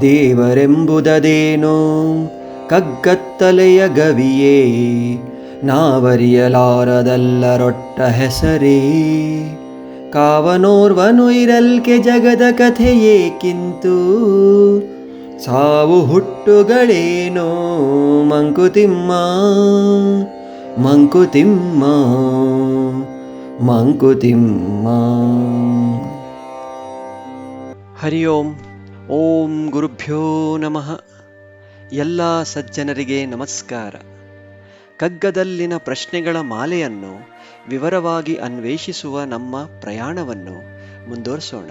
ದೇವರೆಂಬುದದೇನೋ ಕಗ್ಗತ್ತಲೆಯ ಗವಿಯೇ, ನಾವರಿಯಲಾರದಲ್ಲರೊಟ್ಟ ಹೆಸರೇ. ಕಾವನೋರ್ವನು ಇರಲ್ಕೆ ಜಗದ ಕಥೆಯೇಕಿಂತು, ಸಾವು ಹುಟ್ಟುಗಳೇನೋ ಮಂಕುತಿಮ್ಮ ಮಂಕುತಿಮ್ಮ ಮಂಕುತಿಮ್ಮ. ಹರಿ ಓಂ. ಓಂ ಗುರುಭ್ಯೋ ನಮಃ. ಎಲ್ಲ ಸಜ್ಜನರಿಗೆ ನಮಸ್ಕಾರ. ಕಗ್ಗದಲ್ಲಿನ ಪ್ರಶ್ನೆಗಳ ಮಾಲೆಯನ್ನು ವಿವರವಾಗಿ ಅನ್ವೇಷಿಸುವ ನಮ್ಮ ಪ್ರಯಾಣವನ್ನು ಮುಂದುವರಿಸೋಣ.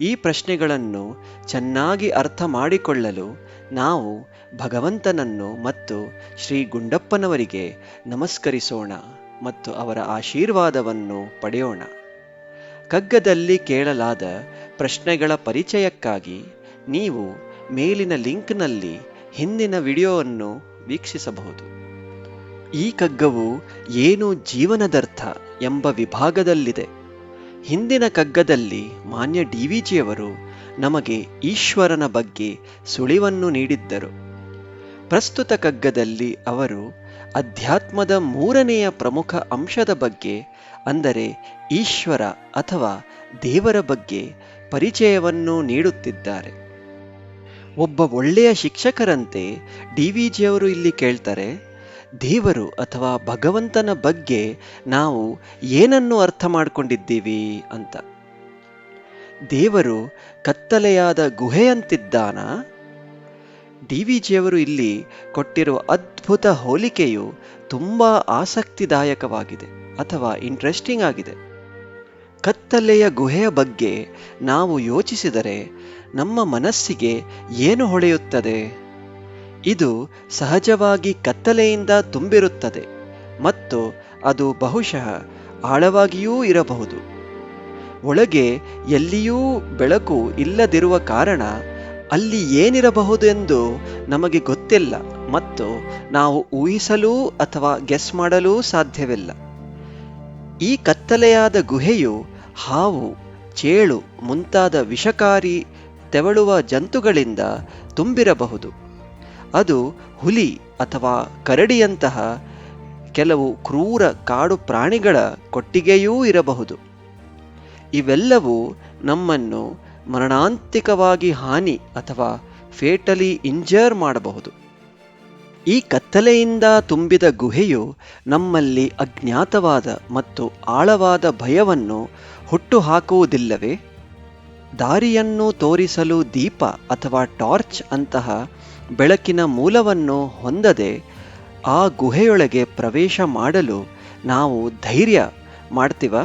ಈ ಪ್ರಶ್ನೆಗಳನ್ನು ಚೆನ್ನಾಗಿ ಅರ್ಥ ಮಾಡಿಕೊಳ್ಳಲು ನಾವು ಭಗವಂತನನ್ನು ಮತ್ತು ಶ್ರೀ ಗುಂಡಪ್ಪನವರಿಗೆ ನಮಸ್ಕರಿಸೋಣ ಮತ್ತು ಅವರ ಆಶೀರ್ವಾದವನ್ನು ಪಡೆಯೋಣ. ಕಗ್ಗದಲ್ಲಿ ಕೇಳಲಾದ ಪ್ರಶ್ನೆಗಳ ಪರಿಚಯಕ್ಕಾಗಿ ನೀವು ಮೇಲಿನ ಲಿಂಕ್ನಲ್ಲಿ ಹಿಂದಿನ ವಿಡಿಯೋವನ್ನು ವೀಕ್ಷಿಸಬಹುದು. ಈ ಕಗ್ಗವು ಏನು ಜೀವನದರ್ಥ ಎಂಬ ವಿಭಾಗದಲ್ಲಿದೆ. ಹಿಂದಿನ ಕಗ್ಗದಲ್ಲಿ ಮಾನ್ಯ ಡಿವಿಜಿಯವರು ನಮಗೆ ಈಶ್ವರನ ಬಗ್ಗೆ ಸುಳಿವನ್ನು ನೀಡಿದ್ದರು. ಪ್ರಸ್ತುತ ಕಗ್ಗದಲ್ಲಿ ಅವರು ಅಧ್ಯಾತ್ಮದ ಮೂರನೆಯ ಪ್ರಮುಖ ಅಂಶದ ಬಗ್ಗೆ, ಅಂದರೆ ಈಶ್ವರ ಅಥವಾ ದೇವರ ಬಗ್ಗೆ ಪರಿಚಯವನ್ನು ನೀಡುತ್ತಿದ್ದಾರೆ. ಒಬ್ಬ ಒಳ್ಳೆಯ ಶಿಕ್ಷಕರಂತೆ ಡಿವಿಜಿಯವರು ಇಲ್ಲಿ ಕೇಳ್ತಾರೆ, ದೇವರು ಅಥವಾ ಭಗವಂತನ ಬಗ್ಗೆ ನಾವು ಏನನ್ನು ಅರ್ಥ ಮಾಡಿಕೊಂಡಿದ್ದೀವಿ ಅಂತ. ದೇವರು ಕತ್ತಲೆಯಾದ ಗುಹೆಯಂತಿದ್ದಾನ? ಡಿವಿಜಿಯವರು ಇಲ್ಲಿ ಕೊಟ್ಟಿರುವ ಅದ್ಭುತ ಹೋಲಿಕೆಯು ತುಂಬಾ ಆಸಕ್ತಿದಾಯಕವಾಗಿದೆ ಅಥವಾ ಇಂಟ್ರೆಸ್ಟಿಂಗ್ ಆಗಿದೆ. ಕತ್ತಲೆಯ ಗುಹೆಯ ಬಗ್ಗೆ ನಾವು ಯೋಚಿಸಿದರೆ ನಮ್ಮ ಮನಸ್ಸಿಗೆ ಏನು ಹೊಳೆಯುತ್ತದೆ? ಇದು ಸಹಜವಾಗಿ ಕತ್ತಲೆಯಿಂದ ತುಂಬಿರುತ್ತದೆ ಮತ್ತು ಅದು ಬಹುಶಃ ಆಳವಾಗಿಯೂ ಇರಬಹುದು. ಒಳಗೆ ಎಲ್ಲಿಯೂ ಬೆಳಕು ಇಲ್ಲದಿರುವ ಕಾರಣ ಅಲ್ಲಿ ಏನಿರಬಹುದೆಂದು ನಮಗೆ ಗೊತ್ತಿಲ್ಲ ಮತ್ತು ನಾವು ಊಹಿಸಲೂ ಅಥವಾ ಗೆಸ್ ಮಾಡಲೂ ಸಾಧ್ಯವಿಲ್ಲ. ಈ ಕತ್ತಲೆಯಾದ ಗುಹೆಯು ಹಾವು, ಚೇಳು ಮುಂತಾದ ವಿಷಕಾರಿ ತೆವಳುವ ಜಂತುಗಳಿಂದ ತುಂಬಿರಬಹುದು. ಅದು ಹುಲಿ ಅಥವಾ ಕರಡಿಯಂತಹ ಕೆಲವು ಕ್ರೂರ ಕಾಡು ಪ್ರಾಣಿಗಳ ಕೊಟ್ಟಿಗೆಯೂ ಇರಬಹುದು. ಇವೆಲ್ಲವೂ ನಮ್ಮನ್ನು ಮರಣಾಂತಿಕವಾಗಿ ಹಾನಿ ಅಥವಾ ಫೇಟಲಿ ಇಂಜರ್ ಮಾಡಬಹುದು. ಈ ಕತ್ತಲೆಯಿಂದ ತುಂಬಿದ ಗುಹೆಯು ನಮ್ಮಲ್ಲಿ ಅಜ್ಞಾತವಾದ ಮತ್ತು ಆಳವಾದ ಭಯವನ್ನು ಹುಟ್ಟು ಹಾಕುವುದಿಲ್ಲವೇ? ದಾರಿಯನ್ನು ತೋರಿಸಲು ದೀಪ ಅಥವಾ ಟಾರ್ಚ್ ಅಂತಹ ಬೆಳಕಿನ ಮೂಲವನ್ನು ಹೊಂದದೆ ಆ ಗುಹೆಯೊಳಗೆ ಪ್ರವೇಶ ಮಾಡಲು ನಾವು ಧೈರ್ಯ ಮಾಡ್ತೀವ?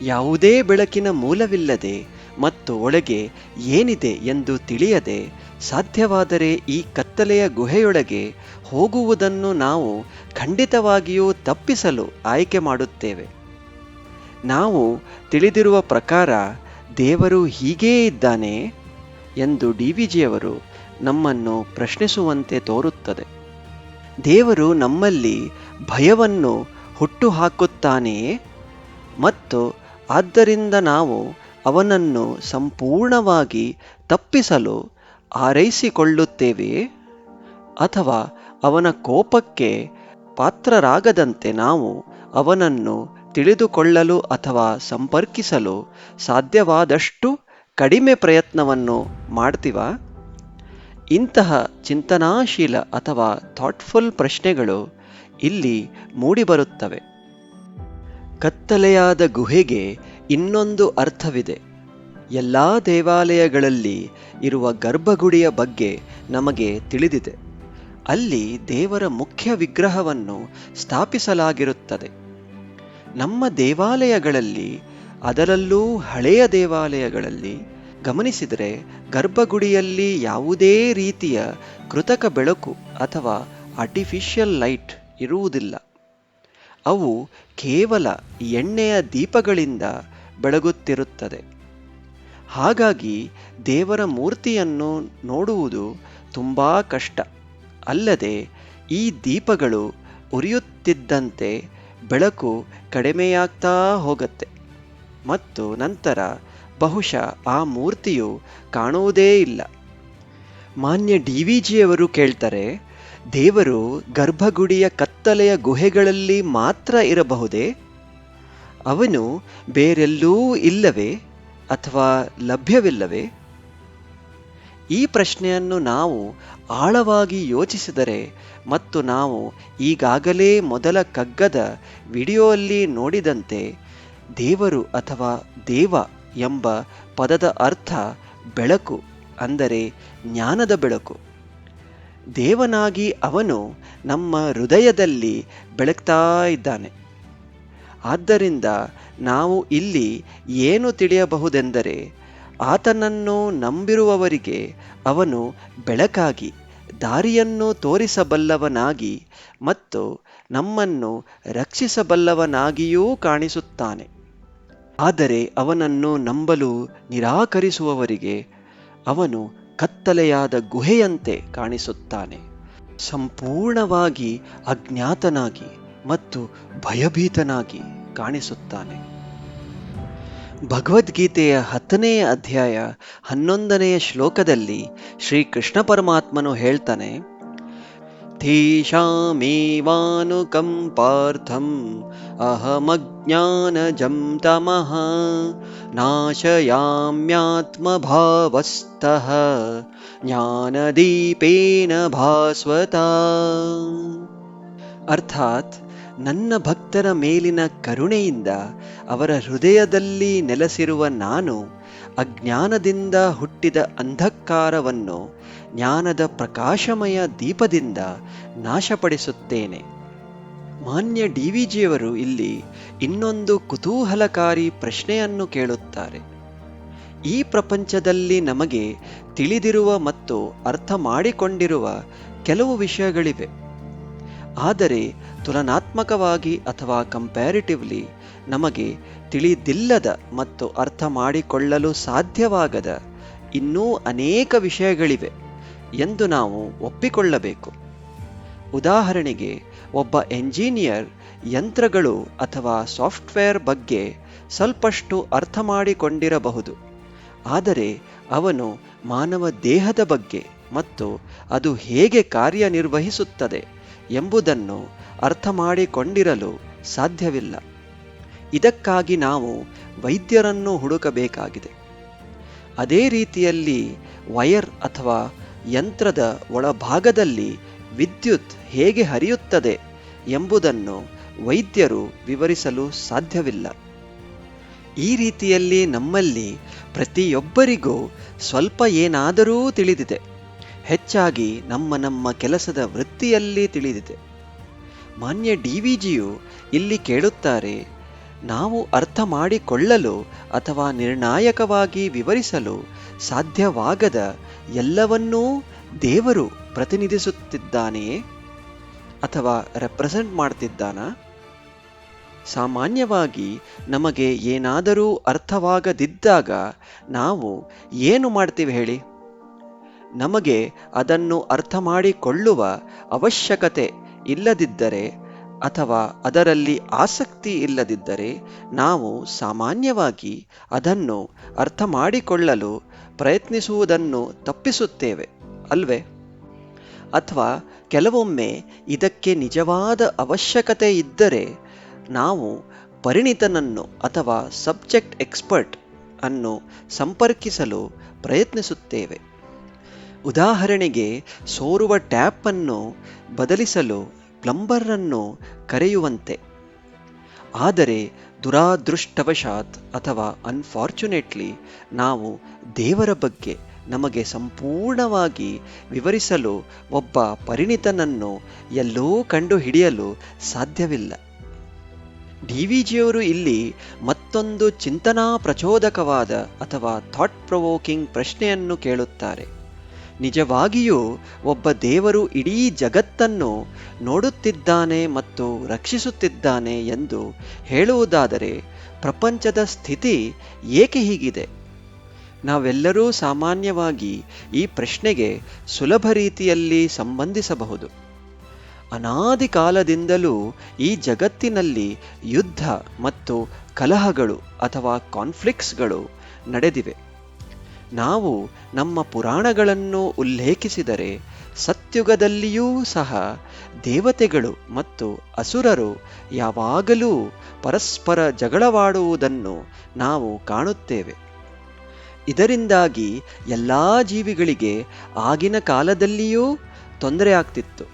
ಯಾವುದೇ ಬೆಳಕಿನ ಮೂಲವಿಲ್ಲದೆ ಮತ್ತು ಒಳಗೆ ಏನಿದೆ ಎಂದು ತಿಳಿಯದೆ ಸಾಧ್ಯವಾದರೆ ಈ ಕತ್ತಲೆಯ ಗುಹೆಯೊಳಗೆ ಹೋಗುವುದನ್ನು ನಾವು ಖಂಡಿತವಾಗಿಯೂ ತಪ್ಪಿಸಲು ಆಯ್ಕೆ ಮಾಡುತ್ತೇವೆ. ನಾವು ತಿಳಿದಿರುವ ಪ್ರಕಾರ ದೇವರು ಹೀಗೇ ಇದ್ದಾನೆ ಎಂದು ಡಿವಿಜಿಯವರು ನಮ್ಮನ್ನು ಪ್ರಶ್ನಿಸುವಂತೆ ತೋರುತ್ತದೆ. ದೇವರು ನಮ್ಮಲ್ಲಿ ಭಯವನ್ನು ಹುಟ್ಟು ಹಾಕುತ್ತಾನೆಯೇ ಮತ್ತು ಆದ್ದರಿಂದ ನಾವು ಅವನನ್ನು ಸಂಪೂರ್ಣವಾಗಿ ತಪ್ಪಿಸಲು ಹಾರೈಸಿಕೊಳ್ಳುತ್ತೇವೆಯೇ? ಅಥವಾ ಅವನ ಕೋಪಕ್ಕೆ ಪಾತ್ರರಾಗದಂತೆ ನಾವು ಅವನನ್ನು ತಿಳಿದುಕೊಳ್ಳಲು ಅಥವಾ ಸಂಪರ್ಕಿಸಲು ಸಾಧ್ಯವಾದಷ್ಟು ಕಡಿಮೆ ಪ್ರಯತ್ನವನ್ನು ಮಾಡ್ತೀವ? ಇಂತಹ ಚಿಂತನಾಶೀಲ ಅಥವಾ ಥಾಟ್ಫುಲ್ ಪ್ರಶ್ನೆಗಳು ಇಲ್ಲಿ ಮೂಡಿಬರುತ್ತವೆ. ಕತ್ತಲೆಯಾದ ಗುಹೆಗೆ ಇನ್ನೊಂದು ಅರ್ಥವಿದೆ. ಎಲ್ಲ ದೇವಾಲಯಗಳಲ್ಲಿ ಇರುವ ಗರ್ಭಗುಡಿಯ ಬಗ್ಗೆ ನಮಗೆ ತಿಳಿದಿದೆ. ಅಲ್ಲಿ ದೇವರ ಮುಖ್ಯ ವಿಗ್ರಹವನ್ನು ಸ್ಥಾಪಿಸಲಾಗಿರುತ್ತದೆ. ನಮ್ಮ ದೇವಾಲಯಗಳಲ್ಲಿ, ಅದರಲ್ಲೂ ಹಳೆಯ ದೇವಾಲಯಗಳಲ್ಲಿ ಗಮನಿಸಿದರೆ ಗರ್ಭಗುಡಿಯಲ್ಲಿ ಯಾವುದೇ ರೀತಿಯ ಕೃತಕ ಬೆಳಕು ಅಥವಾ ಆರ್ಟಿಫಿಷಿಯಲ್ ಲೈಟ್ ಇರುವುದಿಲ್ಲ. ಅವು ಕೇವಲ ಎಣ್ಣೆಯ ದೀಪಗಳಿಂದ ಬೆಳಗುತ್ತಿರುತ್ತದೆ. ಹಾಗಾಗಿ ದೇವರ ಮೂರ್ತಿಯನ್ನು ನೋಡುವುದು ತುಂಬಾ ಕಷ್ಟ. ಅಲ್ಲದೆ ಈ ದೀಪಗಳು ಉರಿಯುತ್ತಿದ್ದಂತೆ ಬೆಳಕು ಕಡಿಮೆಯಾಗ್ತಾ ಹೋಗುತ್ತೆ ಮತ್ತು ನಂತರ ಬಹುಶಃ ಆ ಮೂರ್ತಿಯು ಕಾಣುವುದೇ ಇಲ್ಲ. ಮಾನ್ಯ ಡಿವಿಜಿಯವರು ಕೇಳ್ತಾರೆ, ದೇವರು ಗರ್ಭಗುಡಿಯ ಕತ್ತಲೆಯ ಗುಹೆಗಳಲ್ಲಿ ಮಾತ್ರ ಇರಬಹುದೇ? ಅವನು ಬೇರೆಲ್ಲೂ ಇಲ್ಲವೇ ಅಥವಾ ಲಭ್ಯವಿಲ್ಲವೇ? ಈ ಪ್ರಶ್ನೆಯನ್ನು ನಾವು ಆಳವಾಗಿ ಯೋಚಿಸಿದರೆ ಮತ್ತು ನಾವು ಈಗಾಗಲೇ ಮೊದಲ ಕಗ್ಗದ ವಿಡಿಯೋಲ್ಲಿ ನೋಡಿದಂತೆ ದೇವರು ಅಥವಾ ದೇವ ಎಂಬ ಪದದ ಅರ್ಥ ಬೆಳಕು, ಅಂದರೆ ಜ್ಞಾನದ ಬೆಳಕು. ದೇವನಾಗಿ ಅವನು ನಮ್ಮ ಹೃದಯದಲ್ಲಿ ಬೆಳಗ್ತಾ ಇದ್ದಾನೆ. ಆದ್ದರಿಂದ ನಾವು ಇಲ್ಲಿ ಏನು ತಿಳಿಯಬಹುದೆಂದರೆ, ಆತನನ್ನು ನಂಬಿರುವವರಿಗೆ ಅವನು ಬೆಳಕಾಗಿ ದಾರಿಯನ್ನು ತೋರಿಸಬಲ್ಲವನಾಗಿ ಮತ್ತು ನಮ್ಮನ್ನು ರಕ್ಷಿಸಬಲ್ಲವನಾಗಿಯೂ ಕಾಣಿಸುತ್ತಾನೆ. ಆದರೆ ಅವನನ್ನು ನಂಬಲು ನಿರಾಕರಿಸುವವರಿಗೆ ಅವನು ಕತ್ತಲೆಯಾದ ಗುಹೆಯಂತೆ ಕಾಣಿಸುತ್ತಾನೆ, ಸಂಪೂರ್ಣವಾಗಿ ಅಜ್ಞಾತನಾಗಿ ಮತ್ತು ಭಯಭೀತನಾಗಿ ಕಾಣಿಸುತ್ತಾನೆ. ಭಗವದ್ಗೀತೆಯ 10ನೇ ಅಧ್ಯಾಯ 11ನೆಯ ಶ್ಲೋಕದಲ್ಲಿ ಶ್ರೀಕೃಷ್ಣ ಪರಮಾತ್ಮನು ಹೇಳ್ತಾನೆ, ತೇಷಾಮೇವಾನುಕಂಪಾರ್ಥಂ ಅಹಮಜ್ಞಾನಜಂ ತಮಃ ನಾಶಯಾಮ್ಯಾತ್ಮಭಾವಸ್ಥಃ ಜ್ಞಾನದೀಪೇನ ಭಾಸ್ವತಾ. ಅರ್ಥಾತ್, ನನ್ನ ಭಕ್ತರ ಮೇಲಿನ ಕರುಣೆಯಿಂದ ಅವರ ಹೃದಯದಲ್ಲಿ ನೆಲೆಸಿರುವ ನಾನು ಅಜ್ಞಾನದಿಂದ ಹುಟ್ಟಿದ ಅಂಧಕಾರವನ್ನು ಜ್ಞಾನದ ಪ್ರಕಾಶಮಯ ದೀಪದಿಂದ ನಾಶಪಡಿಸುತ್ತೇನೆ. ಮಾನ್ಯ ಡಿವಿಜಿಯವರು ಇಲ್ಲಿ ಇನ್ನೊಂದು ಕುತೂಹಲಕಾರಿ ಪ್ರಶ್ನೆಯನ್ನು ಕೇಳುತ್ತಾರೆ. ಈ ಪ್ರಪಂಚದಲ್ಲಿ ನಮಗೆ ತಿಳಿದಿರುವ ಮತ್ತು ಅರ್ಥ ಮಾಡಿಕೊಂಡಿರುವ ಕೆಲವು ವಿಷಯಗಳಿವೆ. ಆದರೆ ತುಲನಾತ್ಮಕವಾಗಿ ಅಥವಾ ಕಂಪ್ಯಾರಿಟಿವ್ಲಿ ನಮಗೆ ತಿಳಿದಿಲ್ಲದ ಮತ್ತು ಅರ್ಥ ಮಾಡಿಕೊಳ್ಳಲು ಸಾಧ್ಯವಾಗದ ಇನ್ನೂ ಅನೇಕ ವಿಷಯಗಳಿವೆ ಎಂದು ನಾವು ಒಪ್ಪಿಕೊಳ್ಳಬೇಕು. ಉದಾಹರಣೆಗೆ, ಒಬ್ಬ ಎಂಜಿನಿಯರ್ ಯಂತ್ರಗಳು ಅಥವಾ ಸಾಫ್ಟ್ವೇರ್ ಬಗ್ಗೆ ಸ್ವಲ್ಪಷ್ಟು ಅರ್ಥ ಮಾಡಿಕೊಂಡಿರಬಹುದು. ಆದರೆ ಅವನು ಮಾನವ ದೇಹದ ಬಗ್ಗೆ ಮತ್ತು ಅದು ಹೇಗೆ ಕಾರ್ಯನಿರ್ವಹಿಸುತ್ತದೆ ಎಂಬುದನ್ನು ಅರ್ಥ ಮಾಡಿಕೊಂಡಿರಲು ಸಾಧ್ಯವಿಲ್ಲ. ಇದಕ್ಕಾಗಿ ನಾವು ವೈದ್ಯರನ್ನು ಹುಡುಕಬೇಕಾಗಿದೆ. ಅದೇ ರೀತಿಯಲ್ಲಿ ವೈರ್ ಅಥವಾ ಯಂತ್ರದ ಒಳಭಾಗದಲ್ಲಿ ವಿದ್ಯುತ್ ಹೇಗೆ ಹರಿಯುತ್ತದೆ ಎಂಬುದನ್ನು ವೈದ್ಯರು ವಿವರಿಸಲು ಸಾಧ್ಯವಿಲ್ಲ. ಈ ರೀತಿಯಲ್ಲಿ ನಮ್ಮಲ್ಲಿ ಪ್ರತಿಯೊಬ್ಬರಿಗೂ ಸ್ವಲ್ಪ ಏನಾದರೂ ತಿಳಿದಿದೆ. ಹೆಚ್ಚಾಗಿ ನಮ್ಮ ಕೆಲಸದ ವೃತ್ತಿಯಲ್ಲಿ ತಿಳಿದಿದೆ. ಮಾನ್ಯ ಡಿವಿಜಿಯು ಇಲ್ಲಿ ಕೇಳುತ್ತಾರೆ, ನಾವು ಅರ್ಥ ಮಾಡಿಕೊಳ್ಳಲು ಅಥವಾ ನಿರ್ಣಾಯಕವಾಗಿ ವಿವರಿಸಲು ಸಾಧ್ಯವಾಗದ ಎಲ್ಲವನ್ನೂ ದೇವರು ಪ್ರತಿನಿಧಿಸುತ್ತಿದ್ದಾನೆಯೇ ಅಥವಾ ರೆಪ್ರೆಸೆಂಟ್ ಮಾಡ್ತಿದ್ದಾನಾ? ಸಾಮಾನ್ಯವಾಗಿ ನಮಗೆ ಏನಾದರೂ ಅರ್ಥವಾಗದಿದ್ದಾಗ ನಾವು ಏನು ಮಾಡ್ತೀವಿ ಹೇಳಿ? ನಮಗೆ ಅದನ್ನು ಅರ್ಥ ಮಾಡಿಕೊಳ್ಳುವ ಅವಶ್ಯಕತೆ ಇಲ್ಲದಿದ್ದರೆ ಅಥವಾ ಅದರಲ್ಲಿ ಆಸಕ್ತಿ ಇಲ್ಲದಿದ್ದರೆ ನಾವು ಸಾಮಾನ್ಯವಾಗಿ ಅದನ್ನು ಅರ್ಥ ಮಾಡಿಕೊಳ್ಳಲು ಪ್ರಯತ್ನಿಸುವುದನ್ನು ತಪ್ಪಿಸುತ್ತೇವೆ ಅಲ್ವೇ? ಅಥವಾ ಕೆಲವೊಮ್ಮೆ ಇದಕ್ಕೆ ನಿಜವಾದ ಅವಶ್ಯಕತೆ ಇದ್ದರೆ ನಾವು ಪರಿಣಿತನನ್ನು ಅಥವಾ ಸಬ್ಜೆಕ್ಟ್ ಎಕ್ಸ್ಪರ್ಟ್ ಅನ್ನು ಸಂಪರ್ಕಿಸಲು ಪ್ರಯತ್ನಿಸುತ್ತೇವೆ. ಉದಾಹರಣೆಗೆ, ಸೋರುವ ಟ್ಯಾಪ್ ಅನ್ನು ಬದಲಿಸಲು ಪ್ಲಂಬರ್ ಅನ್ನು ಕರೆಯುವಂತೆ. ಆದರೆ ದುರಾದೃಷ್ಟವಶಾತ್ ಅಥವಾ ಅನ್ಫಾರ್ಚುನೇಟ್ಲಿ ನಾವು ದೇವರ ಬಗ್ಗೆ ನಮಗೆ ಸಂಪೂರ್ಣವಾಗಿ ವಿವರಿಸಲು ಒಬ್ಬ ಪರಿಣಿತನನ್ನು ಎಲ್ಲೂ ಕಂಡುಹಿಡಿಯಲು ಸಾಧ್ಯವಿಲ್ಲ. ಡಿವಿಜಿಯವರು ಇಲ್ಲಿ ಮತ್ತೊಂದು ಚಿಂತನಾ ಪ್ರಚೋದಕವಾದ ಅಥವಾ ಥಾಟ್ ಪ್ರೊವೋಕಿಂಗ್ ಪ್ರಶ್ನೆಯನ್ನು ಕೇಳುತ್ತಾರೆ. ನಿಜವಾಗಿಯೂ ಒಬ್ಬ ದೇವರು ಇಡೀ ಜಗತ್ತನ್ನು ನೋಡುತ್ತಿದ್ದಾನೆ ಮತ್ತು ರಕ್ಷಿಸುತ್ತಿದ್ದಾನೆ ಎಂದು ಹೇಳುವುದಾದರೆ ಪ್ರಪಂಚದ ಸ್ಥಿತಿ ಏಕೆ ಹೀಗಿದೆ? ನಾವೆಲ್ಲರೂ ಸಾಮಾನ್ಯವಾಗಿ ಈ ಪ್ರಶ್ನೆಗೆ ಸುಲಭ ರೀತಿಯಲ್ಲಿ ಸಂಬಂಧಿಸಬಹುದು. ಅನಾದಿ ಕಾಲದಿಂದಲೂ ಈ ಜಗತ್ತಿನಲ್ಲಿ ಯುದ್ಧ ಮತ್ತು ಕಲಹಗಳು ಅಥವಾ ಕಾನ್ಫ್ಲಿಕ್ಟ್ಸ್ಗಳು ನಡೆದಿವೆ. ನಾವು ನಮ್ಮ ಪುರಾಣಗಳನ್ನು ಉಲ್ಲೇಖಿಸಿದರೆ ಸತ್ಯುಗದಲ್ಲಿಯೂ ಸಹ ದೇವತೆಗಳು ಮತ್ತು ಅಸುರರು ಯಾವಾಗಲೂ ಪರಸ್ಪರ ಜಗಳವಾಡುವುದನ್ನು ನಾವು ಕಾಣುತ್ತೇವೆ. ಇದರಿಂದಾಗಿ ಎಲ್ಲ ಜೀವಿಗಳಿಗೆ ಆಗಿನ ಕಾಲದಲ್ಲಿಯೂ ತೊಂದರೆ ಆಗ್ತಿತ್ತು.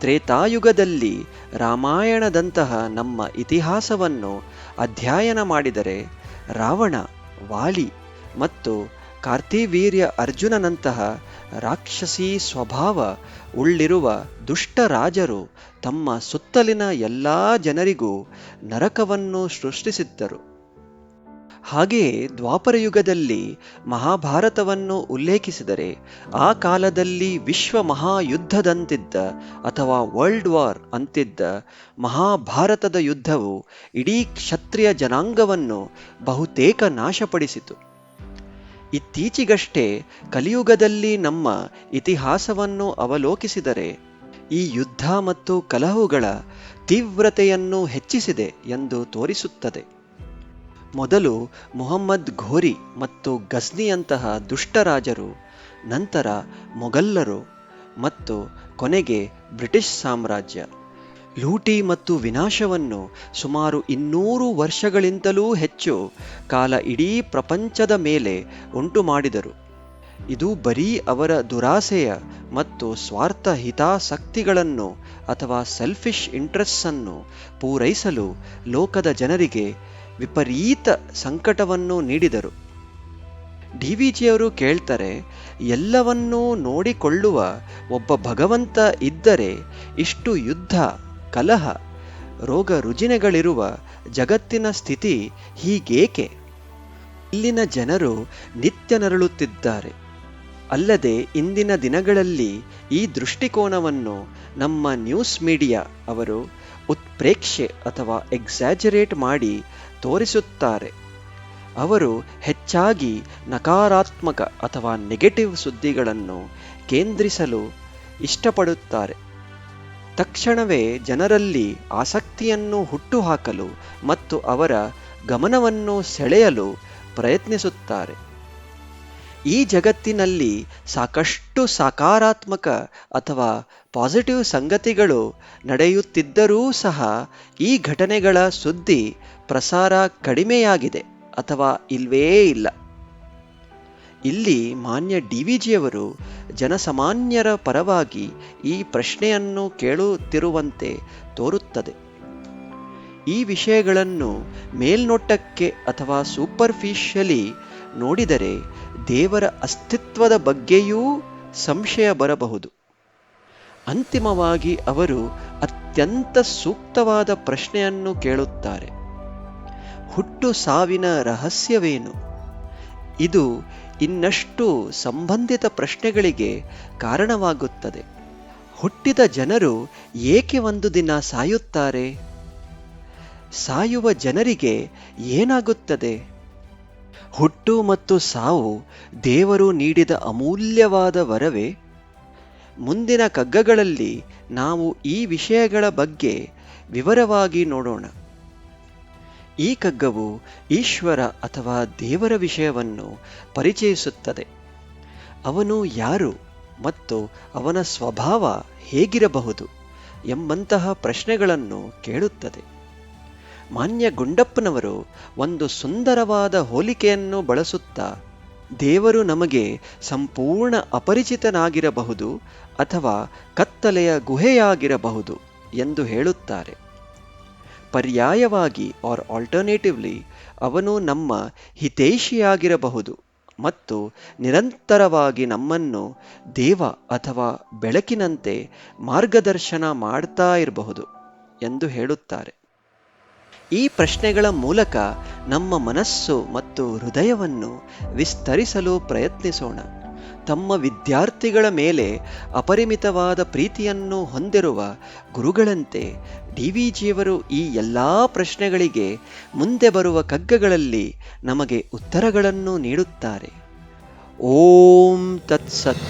ತ್ರೇತಾಯುಗದಲ್ಲಿ ರಾಮಾಯಣದಂತಹ ನಮ್ಮ ಇತಿಹಾಸವನ್ನು ಅಧ್ಯಯನ ಮಾಡಿದರೆ ರಾವಣ, ವಾಲಿ ಮತ್ತು ಕಾರ್ತಿವೀರ್ಯ ಅರ್ಜುನನಂತಹ ರಾಕ್ಷಸೀ ಸ್ವಭಾವ ಉಳ್ಳಿರುವ ದುಷ್ಟ ರಾಜರು ತಮ್ಮ ಸುತ್ತಲಿನ ಎಲ್ಲ ಜನರಿಗೂ ನರಕವನ್ನು ಸೃಷ್ಟಿಸಿದ್ದರು. ಹಾಗೆಯೇ ದ್ವಾಪರಯುಗದಲ್ಲಿ ಮಹಾಭಾರತವನ್ನು ಉಲ್ಲೇಖಿಸಿದರೆ ಆ ಕಾಲದಲ್ಲಿ ವಿಶ್ವ ಮಹಾಯುದ್ಧದಂತಿದ್ದ ಅಥವಾ ವರ್ಲ್ಡ್ ವಾರ್ ಅಂತಿದ್ದ ಮಹಾಭಾರತದ ಯುದ್ಧವು ಇಡೀ ಕ್ಷತ್ರಿಯ ಜನಾಂಗವನ್ನು ಬಹುತೇಕ ನಾಶಪಡಿಸಿತು. ಇತ್ತೀಚೆಗಷ್ಟೇ ಕಲಿಯುಗದಲ್ಲಿ ನಮ್ಮ ಇತಿಹಾಸವನ್ನು ಅವಲೋಕಿಸಿದರೆ ಈ ಯುದ್ಧ ಮತ್ತು ಕಲಹಗಳ ತೀವ್ರತೆಯನ್ನು ಹೆಚ್ಚಿಸಿದೆ ಎಂದು ತೋರಿಸುತ್ತದೆ. ಮೊದಲು ಮುಹಮ್ಮದ್ ಘೋರಿ ಮತ್ತು ಗಜ್ನಿಯಂತಹ ದುಷ್ಟರಾಜರು, ನಂತರ ಮೊಘಲ್ಲರು ಮತ್ತು ಕೊನೆಗೆ ಬ್ರಿಟಿಷ್ ಸಾಮ್ರಾಜ್ಯ ಲೂಟಿ ಮತ್ತು ವಿನಾಶವನ್ನು ಸುಮಾರು 200 ವರ್ಷಗಳಿಂದಲೂ ಹೆಚ್ಚು ಕಾಲ ಇಡೀ ಪ್ರಪಂಚದ ಮೇಲೆ ಉಂಟು ಮಾಡಿದರು. ಇದು ಬರೀ ಅವರ ದುರಾಸೆಯ ಮತ್ತು ಸ್ವಾರ್ಥ ಹಿತಾಸಕ್ತಿಗಳನ್ನು ಅಥವಾ ಸೆಲ್ಫಿಶ್ ಇಂಟ್ರೆಸ್ಟ್ಸ್ ಅನ್ನು ಪೂರೈಸಲು ಲೋಕದ ಜನರಿಗೆ ವಿಪರೀತ ಸಂಕಟವನ್ನು ನೀಡಿದರು. ಡಿವಿಜಿಯವರು ಕೇಳ್ತಾರೆ, ಎಲ್ಲವನ್ನೂ ನೋಡಿಕೊಳ್ಳುವ ಒಬ್ಬ ಭಗವಂತ ಇದ್ದರೆ ಇಷ್ಟು ಯುದ್ಧ, ಕಲಹ, ರೋಗ ರುಜಿನಗಳಿರುವ ಜಗತ್ತಿನ ಸ್ಥಿತಿ ಹೀಗೇಕೆ? ಇಲ್ಲಿನ ಜನರು ನಿತ್ಯ ನರಳುತ್ತಿದ್ದಾರೆ. ಅಲ್ಲದೆ ಇಂದಿನ ದಿನಗಳಲ್ಲಿ ಈ ದೃಷ್ಟಿಕೋನವನ್ನು ನಮ್ಮ ನ್ಯೂಸ್ ಮೀಡಿಯಾ ಅವರು ಉತ್ಪ್ರೇಕ್ಷೆ ಅಥವಾ ಎಕ್ಸಾಜರೇಟ್ ಮಾಡಿ ತೋರಿಸುತ್ತಾರೆ. ಅವರು ಹೆಚ್ಚಾಗಿ ನಕಾರಾತ್ಮಕ ಅಥವಾ ನೆಗೆಟಿವ್ ಸುದ್ದಿಗಳನ್ನು ಕೇಂದ್ರಿಸಲು ಇಷ್ಟಪಡುತ್ತಾರೆ. ತಕ್ಷಣವೇ ಜನರಲ್ಲಿ ಆಸಕ್ತಿಯನ್ನು ಹುಟ್ಟುಹಾಕಲು ಮತ್ತು ಅವರ ಗಮನವನ್ನು ಸೆಳೆಯಲು ಪ್ರಯತ್ನಿಸುತ್ತಾರೆ. ಈ ಜಗತ್ತಿನಲ್ಲಿ ಸಾಕಷ್ಟು ಸಕಾರಾತ್ಮಕ ಅಥವಾ ಪಾಸಿಟಿವ್ ಸಂಗತಿಗಳು ನಡೆಯುತ್ತಿದ್ದರೂ ಸಹ ಈ ಘಟನೆಗಳ ಸುದ್ದಿ ಪ್ರಸಾರ ಕಡಿಮೆಯಾಗಿದೆ ಅಥವಾ ಇಲ್ವೇ ಇಲ್ಲ. ಇಲ್ಲಿ ಮಾನ್ಯ ಡಿವಿಜಿಯವರು ಜನಸಾಮಾನ್ಯರ ಪರವಾಗಿ ಈ ಪ್ರಶ್ನೆಯನ್ನು ಕೇಳುತ್ತಿರುವಂತೆ ತೋರುತ್ತದೆ. ಈ ವಿಷಯಗಳನ್ನು ಮೇಲ್ನೋಟಕ್ಕೆ ಅಥವಾ ಸೂಪರ್ಫಿಷಿಯಲಿ ನೋಡಿದರೆ ದೇವರ ಅಸ್ತಿತ್ವದ ಬಗ್ಗೆಯೂ ಸಂಶಯ ಬರಬಹುದು. ಅಂತಿಮವಾಗಿ ಅವರು ಅತ್ಯಂತ ಸೂಕ್ತವಾದ ಪ್ರಶ್ನೆಯನ್ನು ಕೇಳುತ್ತಾರೆ: ಹುಟ್ಟು ಸಾವಿನ ರಹಸ್ಯವೇನು? ಇದು ಇನ್ನಷ್ಟು ಸಂಬಂಧಿತ ಪ್ರಶ್ನೆಗಳಿಗೆ ಕಾರಣವಾಗುತ್ತದೆ. ಹುಟ್ಟಿದ ಜನರು ಏಕೆ ಒಂದು ದಿನ ಸಾಯುತ್ತಾರೆ? ಸಾಯುವ ಜನರಿಗೆ ಏನಾಗುತ್ತದೆ? ಹುಟ್ಟು ಮತ್ತು ಸಾವು ದೇವರು ನೀಡಿದ ಅಮೂಲ್ಯವಾದ ವರವೇ? ಮುಂದಿನ ಕಗ್ಗಗಳಲ್ಲಿ ನಾವು ಈ ವಿಷಯಗಳ ಬಗ್ಗೆ ವಿವರವಾಗಿ ನೋಡೋಣ. ಈ ಕಗ್ಗವು ಈಶ್ವರ ಅಥವಾ ದೇವರ ವಿಷಯವನ್ನು ಪರಿಚಯಿಸುತ್ತದೆ. ಅವನು ಯಾರು ಮತ್ತು ಅವನ ಸ್ವಭಾವ ಹೇಗಿರಬಹುದು ಎಂಬಂತಹ ಪ್ರಶ್ನೆಗಳನ್ನು ಕೇಳುತ್ತದೆ. ಮಾನ್ಯ ಗುಂಡಪ್ಪನವರು ಒಂದು ಸುಂದರವಾದ ಹೋಲಿಕೆಯನ್ನು ಬಳಸುತ್ತಾ ದೇವರು ನಮಗೆ ಸಂಪೂರ್ಣ ಅಪರಿಚಿತನಾಗಿರಬಹುದು ಅಥವಾ ಕತ್ತಲೆಯ ಗುಹೆಯಾಗಿರಬಹುದು ಎಂದು ಹೇಳುತ್ತಾರೆ. ಪರ್ಯಾಯವಾಗಿ ಆಲ್ಟರ್ನೇಟಿವ್ಲಿ ಅವನು ನಮ್ಮ ಹಿತೈಷಿಯಾಗಿರಬಹುದು ಮತ್ತು ನಿರಂತರವಾಗಿ ನಮ್ಮನ್ನು ದೇವ ಅಥವಾ ಬೆಳಕಿನಂತೆ ಮಾರ್ಗದರ್ಶನ ಮಾಡ್ತಾ ಇರಬಹುದು ಎಂದು ಹೇಳುತ್ತಾರೆ. ಈ ಪ್ರಶ್ನೆಗಳ ಮೂಲಕ ನಮ್ಮ ಮನಸ್ಸು ಮತ್ತು ಹೃದಯವನ್ನು ವಿಸ್ತರಿಸಲು ಪ್ರಯತ್ನಿಸೋಣ. ತಮ್ಮ ವಿದ್ಯಾರ್ಥಿಗಳ ಮೇಲೆ ಅಪರಿಮಿತವಾದ ಪ್ರೀತಿಯನ್ನು ಹೊಂದಿರುವ ಗುರುಗಳಂತೆ ಡಿವಿಜಿಯವರು ಈ ಎಲ್ಲ ಪ್ರಶ್ನೆಗಳಿಗೆ ಮುಂದೆ ಬರುವ ಕಗ್ಗಗಳಲ್ಲಿ ನಮಗೆ ಉತ್ತರಗಳನ್ನು ನೀಡುತ್ತಾರೆ. ಓಂ ತತ್ಸತ್.